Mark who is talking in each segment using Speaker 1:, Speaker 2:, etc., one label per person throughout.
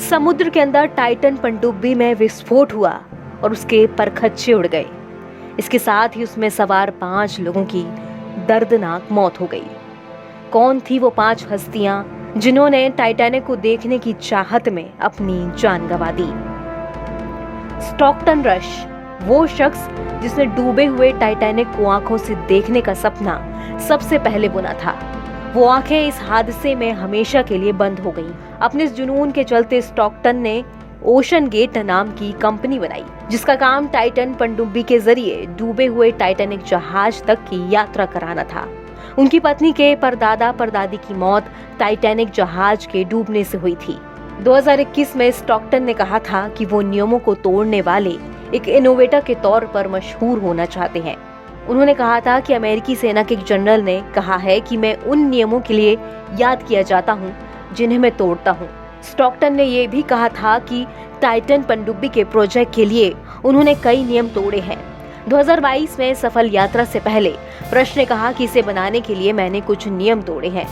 Speaker 1: समुद्र के अंदर टाइटन पनडुब्बी में विस्फोट हुआ और उसके परखच्चे उड़ गए। इसके साथ ही उसमें सवार 5 लोगों की दर्दनाक मौत हो गई। कौन थी वो 5 हस्तियां जिन्होंने टाइटैनिक को देखने की चाहत में अपनी जान गंवा दी? स्टॉकटन रश, वो शख्स जिसने डूबे हुए टाइटैनिक को आंखों से देखने का सपना सबसे पहले बुना था। वो आंखें इस हादसे में हमेशा के लिए बंद हो गईं। अपने इस जुनून के चलते स्टॉकटन ने ओशन गेट नाम की कंपनी बनाई, जिसका काम टाइटन पनडुब्बी के जरिए डूबे हुए टाइटैनिक जहाज तक की यात्रा कराना था। उनकी पत्नी के परदादा परदादी की मौत टाइटैनिक जहाज के डूबने से हुई थी। 2021 में स्टॉकटन ने कहा था कि वो नियमों को तोड़ने वाले एक इनोवेटर के तौर पर मशहूर होना चाहते हैं। उन्होंने कहा था कि अमेरिकी सेना के एक जनरल ने कहा है कि मैं उन नियमों के लिए याद किया जाता हूं जिन्हें मैं तोड़ता हूं। स्टॉकटन ने यह भी कहा था कि टाइटन पनडुब्बी के प्रोजेक्ट के लिए उन्होंने कई नियम तोड़े हैं। 2022 में सफल यात्रा से पहले रश ने कहा कि इसे बनाने के लिए मैंने कुछ नियम तोड़े हैं।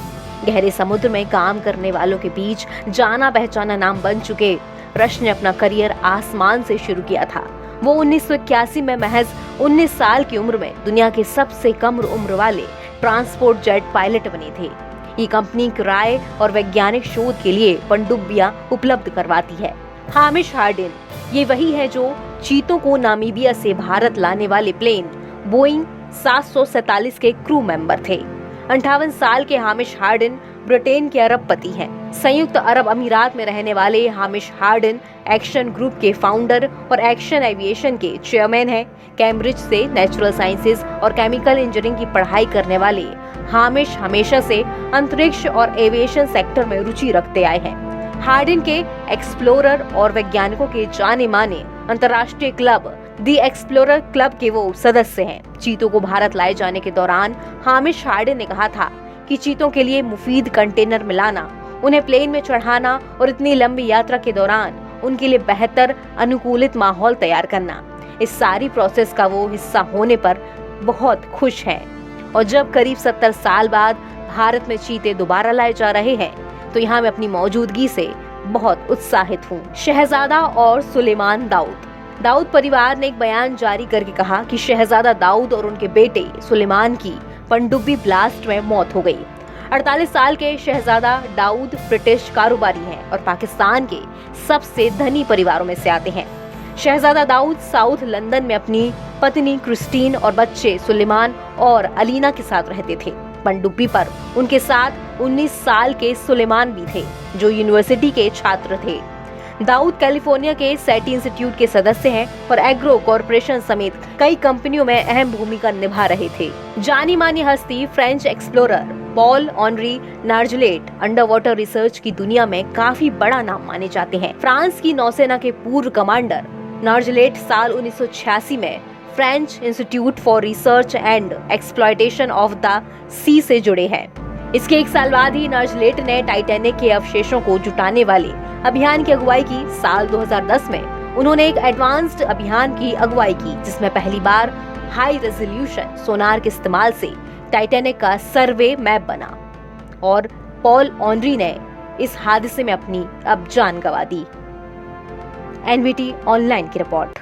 Speaker 1: गहरे समुद्र में काम करने वालों के बीच जाना पहचाना नाम बन चुके रश ने अपना करियर आसमान से शुरू किया था। वो 1981 में महज 19 साल की उम्र में दुनिया के सबसे कम उम्र वाले ट्रांसपोर्ट जेट पायलट बने थे। ये कंपनी किराए और वैज्ञानिक शोध के लिए पनडुब्बियां उपलब्ध करवाती है। हामिश हार्डिन, ये वही है जो चीतों को नामीबिया से भारत लाने वाले प्लेन बोइंग 747 के क्रू मेंबर थे। 58 साल के हामिश हार्डिन ब्रिटेन के अरबपति हैं। संयुक्त अरब अमीरात में रहने वाले हामिश हार्डिन एक्शन ग्रुप के फाउंडर और एक्शन एविएशन के चेयरमैन हैं। कैम्ब्रिज से नेचुरल साइंसेज और केमिकल इंजीनियरिंग की पढ़ाई करने वाले हामिश हमेशा से अंतरिक्ष और एविएशन सेक्टर में रुचि रखते आए हैं। हार्डिन के एक्सप्लोरर और वैज्ञानिकों के जाने माने अंतर्राष्ट्रीय क्लब दी एक्सप्लोरर क्लब के वो सदस्य हैं। चीतों को भारत लाए जाने के दौरान हामिश हार्डिन ने कहा था कि चीतों के लिए मुफीद कंटेनर मिलाना, उन्हें प्लेन में चढ़ाना और इतनी लंबी यात्रा के दौरान उनके लिए बेहतर अनुकूलित माहौल तैयार करना, इस सारी प्रोसेस का वो हिस्सा होने पर बहुत खुश हैं। और जब करीब 70 साल बाद भारत में चीते दोबारा लाए जा रहे हैं तो यहाँ मैं अपनी मौजूदगी से बहुत उत्साहित हूँ। शहजादा और सुलेमान दाऊद परिवार ने एक बयान जारी करके कहा कि शहजादा दाऊद और उनके बेटे सुलेमान की पनडुब्बी ब्लास्ट में मौत हो गई। 48 साल के शहजादा दाऊद ब्रिटिश कारोबारी हैं और पाकिस्तान के सबसे धनी परिवारों में से आते हैं। शहजादा दाऊद साउथ लंदन में अपनी पत्नी क्रिस्टीन और बच्चे सुलेमान और अलीना के साथ रहते थे। पनडुब्बी पर उनके साथ 19 साल के सुलेमान भी थे, जो यूनिवर्सिटी के छात्र थे। दाऊद कैलिफोर्निया के सेटी इंस्टीट्यूट के सदस्य हैं और एग्रो कॉरपोरेशन समेत कई कंपनियों में अहम भूमिका निभा रहे थे। जानी मानी हस्ती French explorer Paul Henri Nargeolet under water research की दुनिया में काफी बड़ा नाम माने जाते हैं। फ्रांस की नौसेना के पूर्व कमांडर नार्जलेट साल 1986 में French institute for research and exploitation of the sea से जुड़े हैं। इसके एक साल बाद ही नार्जलेट ने टाइटैनिक के अवशेषों को जुटाने वाले अभियान की अगुवाई की। साल 2010 में उन्होंने एक एडवांस्ड अभियान की अगुवाई की, जिसमें पहली बार हाई रेजोल्यूशन सोनार के इस्तेमाल से टाइटैनिक का सर्वे मैप बना और पॉल ऑनरी ने इस हादसे में अपनी अब जान गंवा दी। एनवीटी ऑनलाइन की रिपोर्ट।